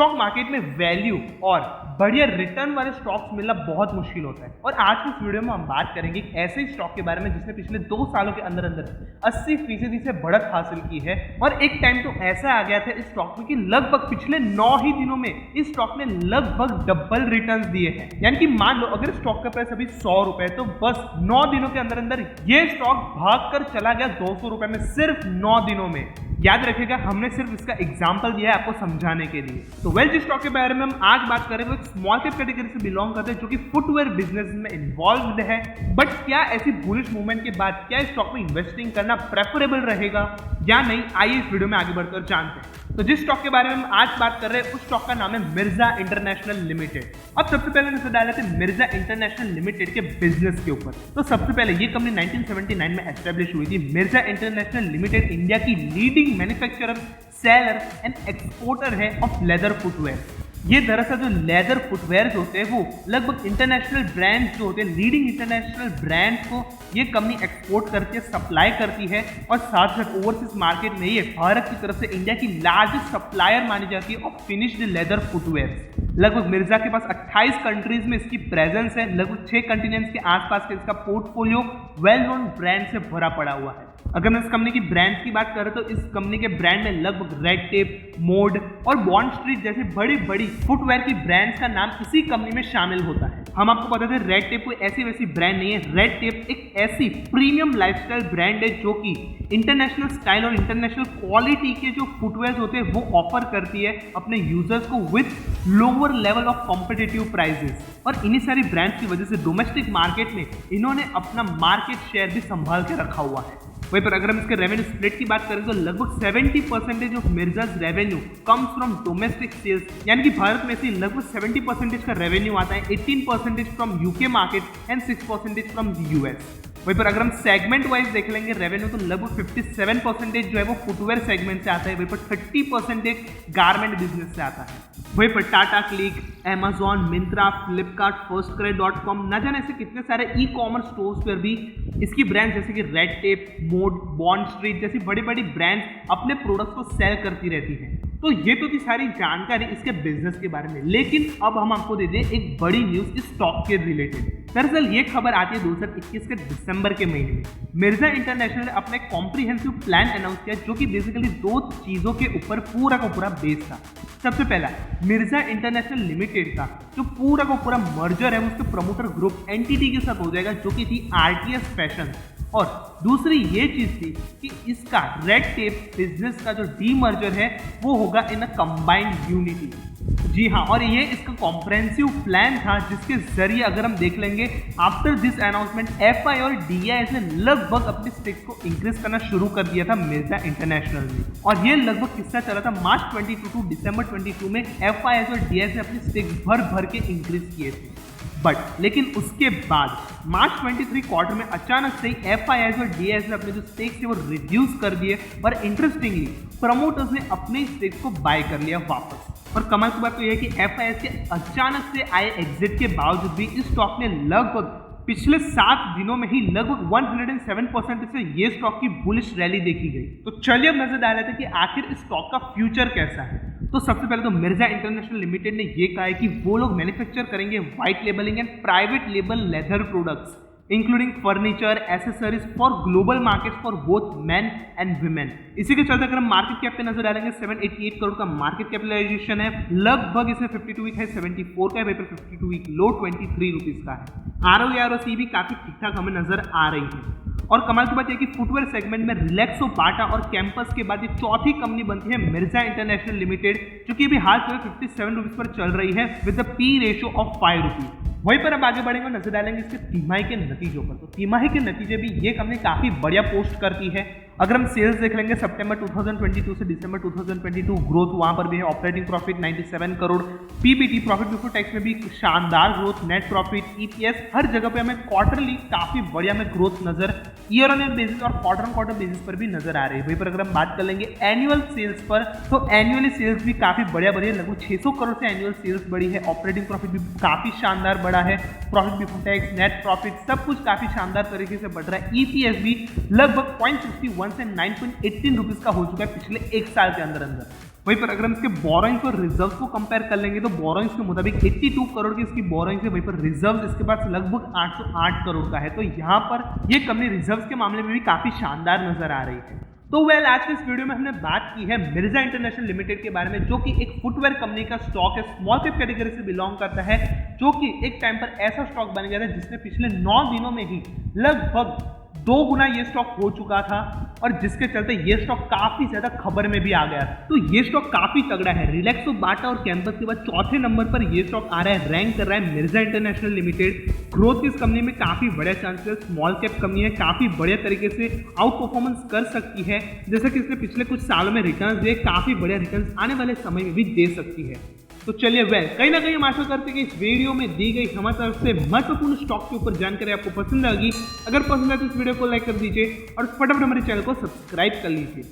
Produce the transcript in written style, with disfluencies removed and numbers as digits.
Stock market में value और बढ़िया रिटर्न वाले स्टॉक्स मिलना बहुत मुश्किल होता है। और आज की इस वीडियो में हम बात करेंगे एक ऐसे ही स्टॉक के बारे में जिसने पिछले 2 सालों के अंदर 80% से बढ़त हासिल की है। और एक टाइम तो ऐसा आ गया था इस स्टॉक में कि लगभग पिछले 9 ही दिनों में इस स्टॉक ने लगभग डबल रिटर्न दिए हैं। यानी कि मान लो अगर स्टॉक का प्राइस अभी 100 रुपए तो बस 9 दिनों के अंदर ये स्टॉक भागकर चला गया 200 रुपए में, सिर्फ 9 दिनों में। याद रखिएगा, हमने सिर्फ इसका एग्जांपल दिया है आपको समझाने के लिए। तो जिस स्टॉक के बारे में हम आज बात करें वो एक स्मॉल कैप कैटेगरी से बिलोंग करते हैं जो कि फुटवेयर बिजनेस में इन्वॉल्व्ड है। बट क्या ऐसी बुलिश मूवमेंट के बाद क्या इस स्टॉक में इन्वेस्टिंग करना प्रेफरेबल रहेगा या नहीं, आइए इस वीडियो में आगे बढ़कर जानते हैं। तो जिस स्टॉक के बारे में हम आज बात कर रहे हैं उस स्टॉक का नाम है मिर्जा इंटरनेशनल लिमिटेड। अब सबसे पहले नजर डाल लेते हैं मिर्जा इंटरनेशनल लिमिटेड के बिजनेस के ऊपर। तो सबसे पहले ये कंपनी 1979 में एस्टेब्लिश हुई थी। मिर्जा इंटरनेशनल लिमिटेड इंडिया की leading manufacturer, seller and exporter है ऑफ लेदर फुटवेयर। ये दरअसल जो लेदर फुटवेयर होते हैं वो लगभग इंटरनेशनल ब्रांड्स जो होते हैं, लीडिंग इंटरनेशनल ब्रांड्स को ये कंपनी एक्सपोर्ट करके सप्लाई करती है। और साथ साथ ओवरसीज मार्केट में ये भारत की तरफ से इंडिया की लार्जेस्ट सप्लायर मानी जाती है ऑफ फिनिश्ड लेदर फुटवेयर। लगभग मिर्जा के पास 28 कंट्रीज में इसकी प्रेजेंस है। लगभग 6 कंटिनेंट्स के आसपास के इसका पोर्टफोलियो वेल नोन ब्रांड से भरा पड़ा हुआ है। अगर मैं इस कंपनी की ब्रांड्स की बात करें तो इस कंपनी के ब्रांड में लगभग रेड टेप, मोड और बॉन्ड स्ट्रीट जैसे बड़ी बड़ी फुटवेयर की ब्रांड्स का नाम इसी कंपनी में शामिल होता है। हम आपको बता दें, रेड टेप कोई ऐसी वैसी ब्रांड नहीं है। रेड टेप एक ऐसी प्रीमियम लाइफस्टाइल ब्रांड है जो कि इंटरनेशनल स्टाइल और इंटरनेशनल क्वालिटी के जो फुटवेयर होते हैं वो ऑफर करती है अपने यूजर्स को with lower level of competitive prices. और इन्हीं सारी ब्रांड्स की वजह से डोमेस्टिक मार्केट में इन्होंने अपना मार्केट शेयर भी संभाल के रखा हुआ है। वहीं पर अगर हम इसके रेवेन्यू स्प्लिट की बात करें तो लगभग 70% ऑफ मिर्जाज revenue comes from domestic sales, यानी कि भारत में से लगभग 70% का रेवेन्यू आता है। 18% from UK market and 6% from US. वहीं पर अगर हम सेगमेंट वाइज देख लेंगे रेवेन्यू तो लगभग 57% जो है वो फुटवेयर सेगमेंट से आता है। वहीं पर 30% गारमेंट बिजनेस से आता है। वहीं पर टाटा क्लिक, अमेजॉन, मिंत्रा, फ्लिपकार्ट, फर्स्टक्राई.com, न जाने ऐसे कितने सारे ई कॉमर्स स्टोर्स पर भी इसकी ब्रांड जैसे कि red tape, mode, bond street जैसी बड़ी बड़ी ब्रांड्स अपने प्रोडक्ट्स को सेल करती रहती हैं। तो ये तो थी सारी जानकारी इसके बिजनेस के बारे में। लेकिन अब हम आपको दे दें एक बड़ी न्यूज इस स्टॉक के रिलेटेड। दरअसल ये खबर आती है 2021 के दिसंबर के महीने में। मिर्जा इंटरनेशनल ने अपने कॉम्प्रिहेंसिव प्लान अनाउंस किया जो कि बेसिकली 2 चीजों के ऊपर पूरा का पूरा बेस था। सबसे पहला, मिर्जा इंटरनेशनल लिमिटेड का जो पूरा का पूरा मर्जर है उसके प्रमोटर ग्रुप एंटिटी के साथ हो जाएगा जो कि थी आरटीएस फैशन। और दूसरी ये चीज थी कि इसका रेड टेप बिजनेस का जो डीमर्जर है वो होगा इन अ कंबाइंड यूनिटी। जी हाँ, और ये इसका कॉम्प्रिहेंसिव प्लान था जिसके जरिए अगर हम देख लेंगे आफ्टर दिस अनाउंसमेंट एफआई और डीआईएस ने लगभग अपने स्टेक्स को इंक्रीज करना शुरू कर दिया था मिर्जा इंटरनेशनल में। और ये लगभग किस्सा चला था मार्च 22 टू दिसंबर 22 में एफआईएस और डीआईएस ने अपने स्टेक्स भर भर के इंक्रीज किए थे। बट लेकिन उसके बाद मार्च 23 क्वार्टर में अचानक से ही एफआईएस और डीआईएस ने अपने जो स्टेक्स थे वो रिड्यूस कर दिए। और इंटरेस्टिंगली प्रमोटर्स ने अपने स्टेक्स को बाय कर लिया वापस। और कमाल की बात तो यह है कि एफआईएस के अचानक से आए एग्जिट के बावजूद भी इस स्टॉक ने लगभग पिछले 7 दिनों में ही लगभग 107% से ये स्टॉक की बुलिश रैली देखी गई। तो चलिए अब नजर डाल लेते हैं कि आखिर इस स्टॉक का फ्यूचर कैसा है। तो सबसे पहले तो मिर्जा इंटरनेशनल लिमिटेड ने ये कहा है कि वो लोग मैन्युफैक्चर करेंगे white labelling and private label leather products including furniture, accessories for global markets for both man and women. इसी के चलते अगर हम मार्केट कैप पे नजर डालेंगे 788 करोड़ का मार्केट कैपिटलाइजेशन है। लगभग इसे 52 वीक है 74 का है, 52 वीक लो 23 रुपीज का है। ROE भी काफी ठीक ठाक हमें नजर आ रही है। और कमाल की बात यह कि फुटवेयर सेगमेंट में रिलैक्सो, बाटा और कैंपस के बाद ये चौथी कंपनी बनती है मिर्जा इंटरनेशनल लिमिटेड जो कि अभी हाल फिलहाल 57 रुपीज पर चल रही है with the P ratio of 5 rupees. वहीं पर अब आगे बढ़ेंगे और नजर डालेंगे इसके तिमाही के नतीजों पर। तो तिमाही के नतीजे भी ये कंपनी काफी बढ़िया पोस्ट करती है। अगर हम सेल्स देख लेंगे सितंबर 2022 से दिसंबर 2022 ग्रोथ वहां पर भी है। Operating profit 97 crore, PBT profit before tax में भी शानदार ग्रोथ, नेट प्रॉफिट, ईपीएस हर जगह पे हमें क्वार्टरली काफी बढ़िया में ग्रोथ नजर ईयर ऑन ईयर बेसिस और क्वार्टर ऑन क्वार्टर बेसिस पर भी नजर आ रही है। वहीं पर अगर हम बात कर लेंगे एनुअल सेल्स पर तो एनुअली सेल्स भी काफी बढ़िया बढ़ी है। लगभग 600 करोड़ से एनुअल सेल्स बढ़ी है। ऑपरेटिंग प्रॉफिट भी काफी शानदार बढ़ा है। Profit before tax, net profit सब कुछ काफी शानदार तरीके से बढ़ रहा है। ईपीएस भी लगभग 0.61 1 से 9.18 रुपीज़ का हो चुका है पिछले एक साल के अंदर अंदर। वहीं पर अगर हम इसके बोरोइंग्स और रिजर्व्स को कंपेयर कर लेंगे तो बोरोइंग्स के मुताबिक 82 करोड़ की इसकी बोरोइंग्स है, वहीं पर रिजर्व्स इसके पास लगभग 808 करोड़ का है। तो यहाँ पर ये कंपनी रिजर्व्स के मामले में भी काफ़ी शानदार नजर आ रही है। तो आज के इस वीडियो में हमने बात की है मिर्जा इंटरनेशनल लिमिटेड के बारे में, जो कि एक फुटवेयर कंपनी का स्टॉक है, स्मॉल कैप कैटेगरी से बिलोंग करता है, जो कि एक टाइम पर ऐसा स्टॉक बन गया था जिसने पिछले 9 दिनों में ही लगभग 2 गुना ये स्टॉक हो चुका था और जिसके चलते ये स्टॉक काफी ज्यादा खबर में भी आ गया। तो ये स्टॉक काफी तगड़ा है। रिलैक्सो, बाटा और कैंपस के बाद चौथे नंबर पर ये स्टॉक आ रहा है, रैंक कर रहा है मिर्जा इंटरनेशनल लिमिटेड। ग्रोथ की इस कंपनी में काफी बड़े चांसेस, स्मॉल कैप कंपनी है, काफी बढ़िया तरीके से आउट परफॉर्मेंस कर सकती है, जैसा कि इसने पिछले कुछ सालों में रिटर्न दिए, काफी बढ़िया रिटर्न आने वाले समय में भी दे सकती है। तो चलिए कहीं ना कहीं हम आशा करते हैं कि इस वीडियो में दी गई हमारी तरफ से महत्वपूर्ण स्टॉक के ऊपर जानकारी आपको पसंद आएगी। अगर पसंद है तो इस वीडियो को लाइक कर दीजिए और फटाफट हमारे चैनल को सब्सक्राइब कर लीजिए।